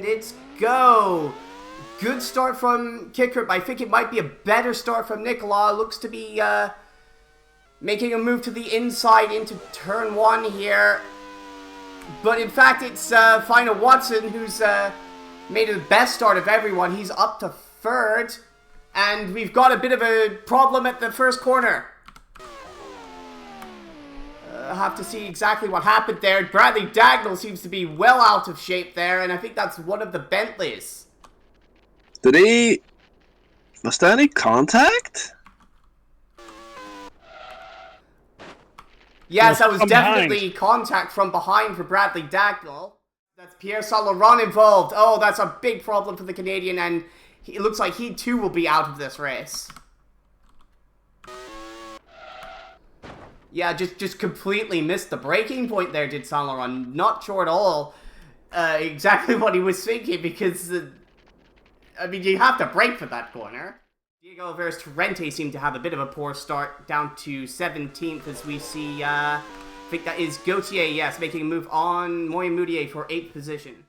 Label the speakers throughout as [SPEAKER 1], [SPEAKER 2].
[SPEAKER 1] and it's go. Good start from Kickert, but I think it might be a better start from Nicola. Looks to be making a move to the inside into turn 1 here. But in fact, it's Final Watson who's made it the best start of everyone. He's up to 3rd. And we've got a bit of a problem at the first corner. Have to see exactly what happened there. Bradley Dagnall seems to be well out of shape there, and I think that's one of the Bentleys.
[SPEAKER 2] Was there any contact?
[SPEAKER 1] Yes, that was definitely contact from behind for Bradley Dagnall. That's Pierre Saint-Laurent involved. Oh, that's a big problem for the Canadian, and it looks like he too will be out of this race. Yeah, just completely missed the braking point there, did Saint-Laurent. Not sure at all exactly what he was thinking, because, I mean, you have to brake for that corner. Diego Alvarez Torrente seemed to have a bit of a poor start, down to 17th, as we see, I think that is Gauthier, yes, making a move on Moyen-Moutier for 8th position.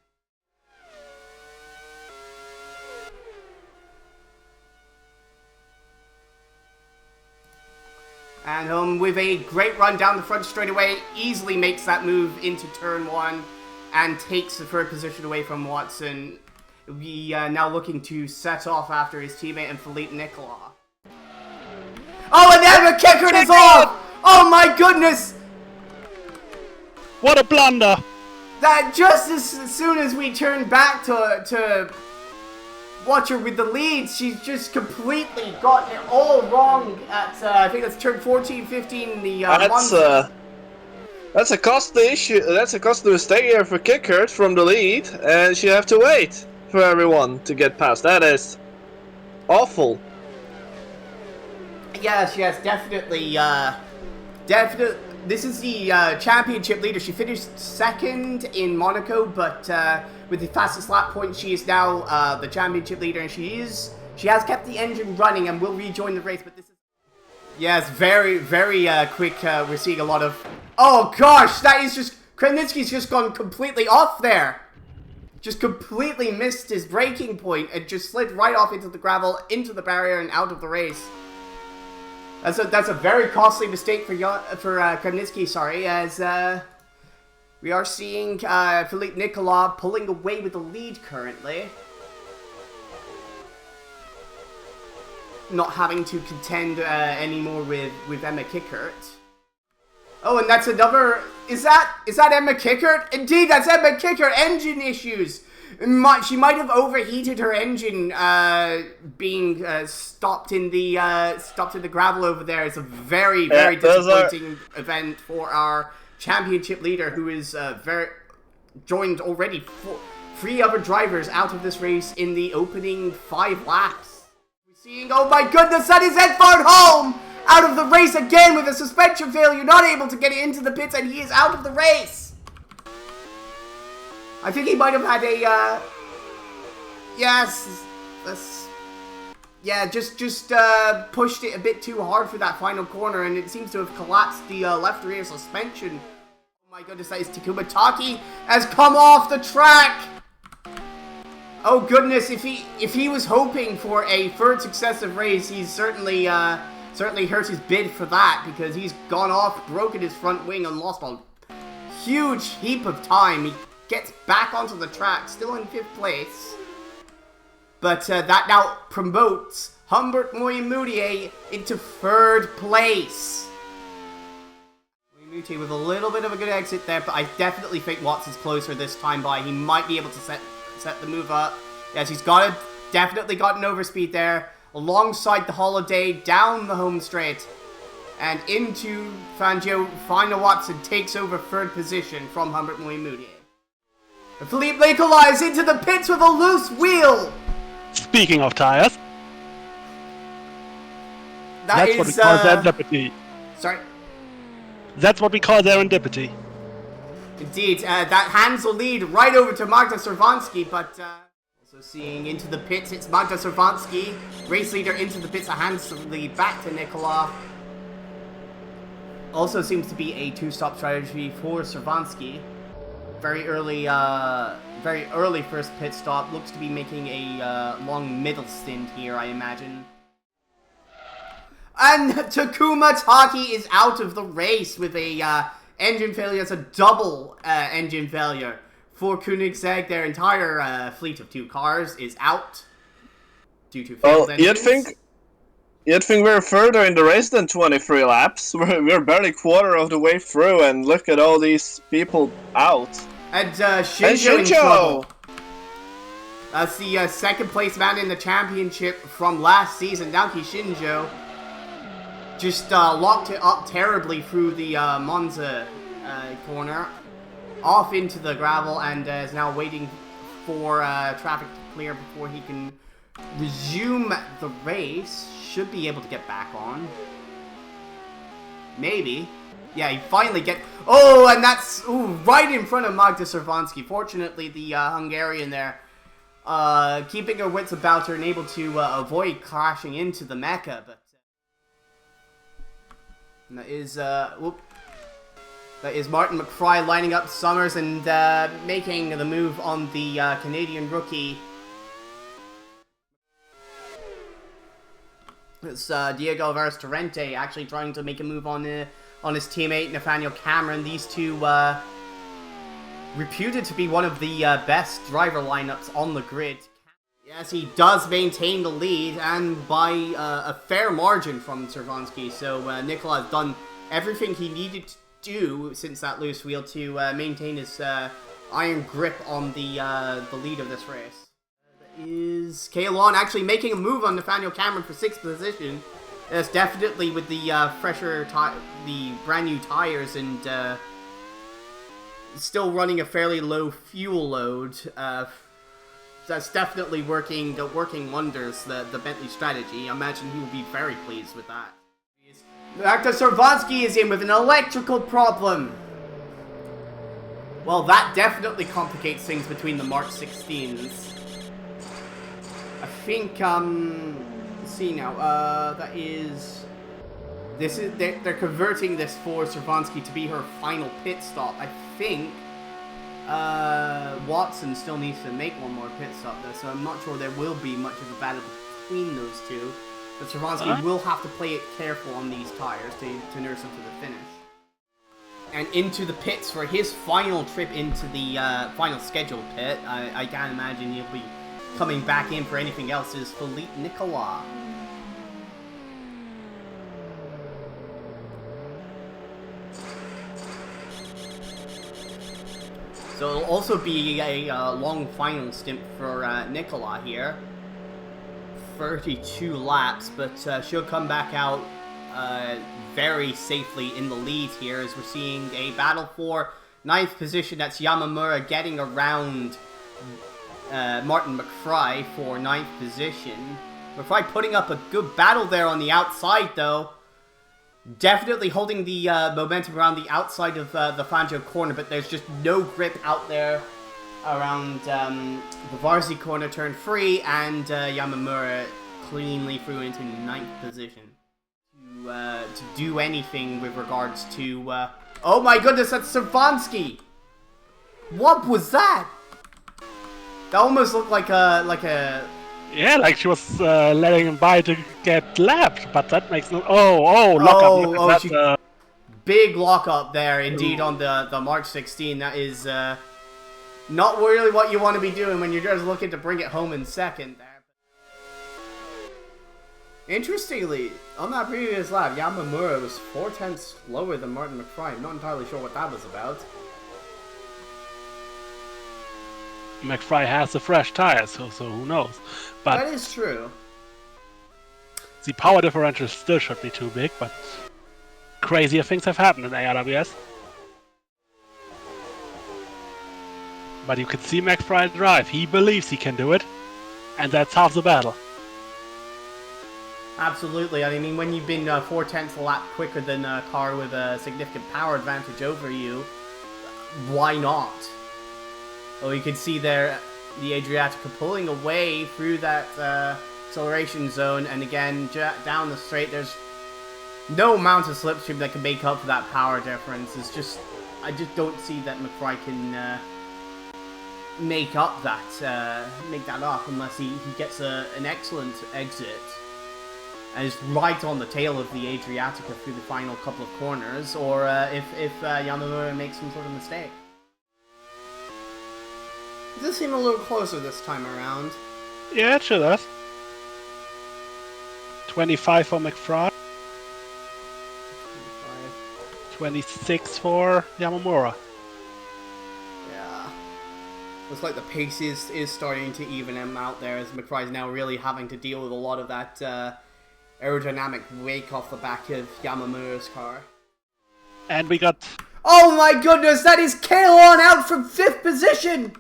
[SPEAKER 1] And with a great run down the front straightaway, easily makes that move into turn 1 and takes the 3rd position away from Watson. We now looking to set off after his teammate and Philippe Nicolas. Oh, and then the kicker is off! Oh my goodness!
[SPEAKER 3] What a blunder!
[SPEAKER 1] That just as soon as we turn back to watch her with the lead, she's just completely gotten it all wrong at, I think that's turn 14, 15,
[SPEAKER 2] that's a costly issue, that's a costly mistake here for Kickert from the lead, and she have to wait for everyone to get past. That is awful.
[SPEAKER 1] Yes, definitely, this is the championship leader. She finished 2nd in Monaco, but with the fastest lap point, she is now the championship leader, and she has kept the engine running and will rejoin the race. But this is, yes, very quick. We're seeing a lot of, oh gosh, that is just, Kravnitsky's just gone completely off there. Just completely missed his braking point and just slid right off into the gravel, into the barrier, and out of the race. That's a very costly mistake for Kravnitsky, sorry, as we are seeing Philippe Nicolas pulling away with the lead currently. Not having to contend anymore with Emma Kickert. Oh, and that's another, is that Emma Kickert? Indeed, that's Emma Kickert, engine issues. She might have overheated her engine, being stopped in the gravel over there. It's a very disappointing event for our championship leader, who is joined already 3 other drivers out of this race in the opening 5 laps. We're seeing, oh my goodness, that is Edvard Holm out of the race again with a suspension failure, not able to get into the pits, and he is out of the race. I think he might have had a, just pushed it a bit too hard for that final corner, and it seems to have collapsed the left rear suspension. Oh my goodness, that is Takuma Taki has come off the track. Oh goodness, if he was hoping for a 3rd successive race, he's certainly hurt his bid for that, because he's gone off, broken his front wing, and lost a huge heap of time. He gets back onto the track, still in 5th place. But that now promotes Humbert Moyen-Moutier into 3rd place. Moyen-Moutier with a little bit of a good exit there, but I definitely think Watts is closer this time by. He might be able to set the move up. Yes, he's definitely got an overspeed there. Alongside the Holiday, down the home straight, and into Fangio. Final Watson takes over 3rd position from Humbert Moyen-Moutier. Philippe Nicolas is into the pits with a loose wheel!
[SPEAKER 3] Speaking of tires, that's what we call serendipity.
[SPEAKER 1] Sorry?
[SPEAKER 3] That's what we call serendipity.
[SPEAKER 1] Indeed, that hands the lead right over to Magda Servansky, but also seeing into the pits, it's Magda Servansky, race leader, into the pits, hands the lead back to Nicolas. Also seems to be a 2-stop strategy for Servansky. very early first pit stop. Looks to be making a long middle stint here, I imagine. And Takuma Taki is out of the race with a engine failure. It's a double engine failure for Koenigsegg. Their entire fleet of 2 cars is out due to failed engines.
[SPEAKER 2] You'd think we're further in the race than 23 laps. We're barely quarter of the way through, and look at all these people out.
[SPEAKER 1] And Shinjo in trouble. That's the second place man in the championship from last season. Naoki Shinjo just locked it up terribly through the Monza corner, off into the gravel, and is now waiting for traffic to clear before he can resume the race. Should be able to get back on. Maybe. Yeah, he finally get... Oh, and that's right in front of Magda Cervanski. Fortunately, the Hungarian there keeping her wits about her and able to avoid crashing into the mecha. But that is Martin McFly lining up Summers and making the move on the Canadian rookie. It's Diego Alvarez Torrente actually trying to make a move on his teammate Nathaniel Cameron. These two reputed to be one of the best driver lineups on the grid. Yes, he does maintain the lead, and by a fair margin from Cervanski. So Nicola has done everything he needed to do since that loose wheel to maintain his iron grip on the lead of this race. Is Klon actually making a move on Nathaniel Cameron for 6th position? That's definitely with the the brand new tires and still running a fairly low fuel load. That's definitely working wonders. The Bentley strategy. I imagine he will be very pleased with that. Magda Cervanski is in with an electrical problem. Well, that definitely complicates things between the March 16s. I think, let's see now, they're converting this for Cervanski to be her final pit stop. I think, Watson still needs to make one more pit stop though, so I'm not sure there will be much of a battle between those two. But Cervanski will have to play it careful on these tires to nurse him to the finish. And into the pits for his final trip into the final scheduled pit. I can't imagine he'll be coming back in for anything else, is Philippe Nicolas. So it'll also be a long final stint for Nicolas here. 32 laps, but she'll come back out very safely in the lead here as we're seeing a battle for 9th position. That's Yamamura getting around Martin McFry for 9th position. McFry putting up a good battle there on the outside though. Definitely holding the momentum around the outside of the Fangio corner, but there's just no grip out there around the Varzi corner, turn 3, and Yamamura cleanly through into 9th position. To do anything with regards to... oh my goodness, that's Cervanski! What was that? That almost looked like a...
[SPEAKER 3] Yeah, like she was letting him by to get lapped, but that makes no... lock up.
[SPEAKER 1] Big lock up there, indeed, on the March 16. That is not really what you want to be doing when you're just looking to bring it home in second there. Interestingly, on that previous lap, Yamamura was 4/10 slower than Martin McFry. I'm not entirely sure what that was about.
[SPEAKER 3] McFry has a fresh tire, so who knows? But
[SPEAKER 1] that is true.
[SPEAKER 3] The power differential still should be too big, but crazier things have happened in ARWS. But you can see McFry drive. He believes he can do it, and that's half the battle.
[SPEAKER 1] Absolutely. I mean, when you've been 4/10 a lap quicker than a car with a significant power advantage over you, why not? Well, you can see there the Adriatica pulling away through that acceleration zone, and again, down the straight, there's no amount of slipstream that can make up for that power difference. It's just, I just don't see that McFry can make up that up unless he gets an excellent exit and is right on the tail of the Adriatica through the final couple of corners, or if Yamamura makes some sort of mistake. It does seem a little closer this time around.
[SPEAKER 3] Yeah, it sure does. 25 for McFry. 26 for Yamamura.
[SPEAKER 1] Yeah. Looks like the pace is starting to even him out there, as McFry's now really having to deal with a lot of that aerodynamic wake off the back of Yamamura's car.
[SPEAKER 3] And we got...
[SPEAKER 1] Oh my goodness, that is Klon out from 5th position!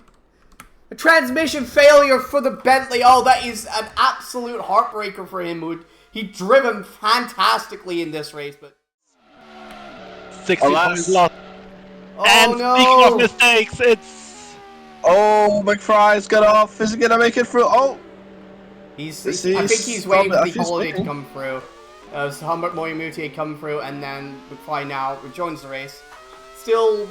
[SPEAKER 1] A transmission failure for the Bentley. Oh, that is an absolute heartbreaker for him. He'd driven fantastically in this race, but...
[SPEAKER 3] 60 points lost.
[SPEAKER 1] Oh,
[SPEAKER 3] and
[SPEAKER 1] no.
[SPEAKER 3] Speaking of mistakes, it's...
[SPEAKER 2] Oh, McFry's got off. Is he gonna make it through? Oh!
[SPEAKER 1] I think he's waiting for the holiday to come through. So Humbert Moyamute had come through, and then McFly now rejoins the race. Still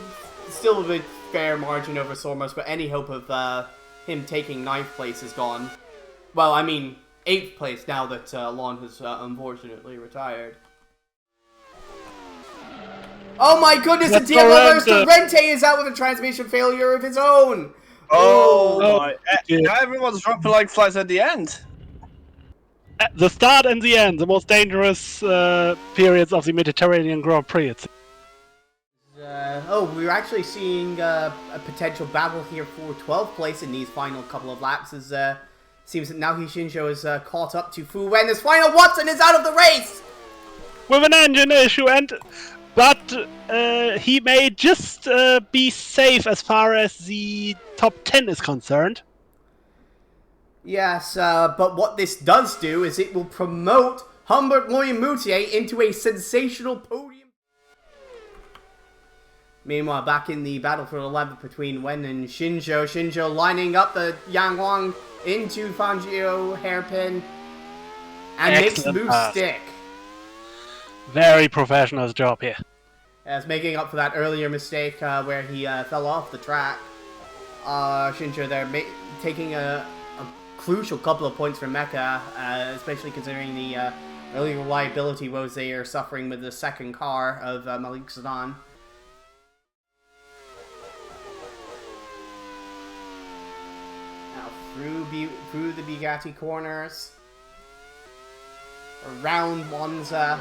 [SPEAKER 1] a bit fair margin over Sormos, but any hope of him taking 9th place is gone. Well, I mean, 8th place now that Lon has unfortunately retired. Oh my goodness, and Diego Torrente is out with a transmission failure of his own!
[SPEAKER 2] Oh my... Now everyone's dropping like flies at the end.
[SPEAKER 3] At the start and the end, the most dangerous periods of the Mediterranean Grand Prix.
[SPEAKER 1] We're actually seeing a potential battle here for 12th place in these final couple of laps, as seems that now Shinjo is caught up to Fu Wen. This final Watson is out of the race!
[SPEAKER 3] With an engine issue, but he may just be safe as far as the top 10 is concerned.
[SPEAKER 1] Yes, but what this does do is it will promote Humbert Moyamute into a sensational podium. Meanwhile, back in the battle for 11th between Wen and Shinjo. Shinjo lining up the Yang into Fangio hairpin and makes the move stick.
[SPEAKER 3] Very professional job here.
[SPEAKER 1] As making up for that earlier mistake where he fell off the track. Shinjo there taking a crucial couple of points from Mecha, especially considering the early reliability woes they are suffering with the second car of Malik Sedan. Now through the Bugatti corners. Around Monza.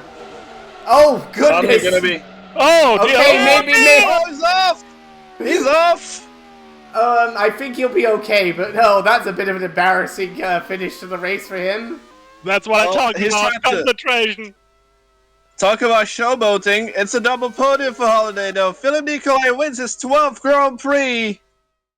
[SPEAKER 1] Oh goodness!
[SPEAKER 2] Gonna be...
[SPEAKER 3] Oh,
[SPEAKER 1] okay, maybe.
[SPEAKER 2] Oh, he's off! He's off!
[SPEAKER 1] I think he'll be okay, but no, that's a bit of an embarrassing finish to the race for him.
[SPEAKER 3] That's what I'm talking about, concentration.
[SPEAKER 2] Talk about showboating. It's a double podium for Holiday, though. Philip Nicolai wins his 12th Grand Prix.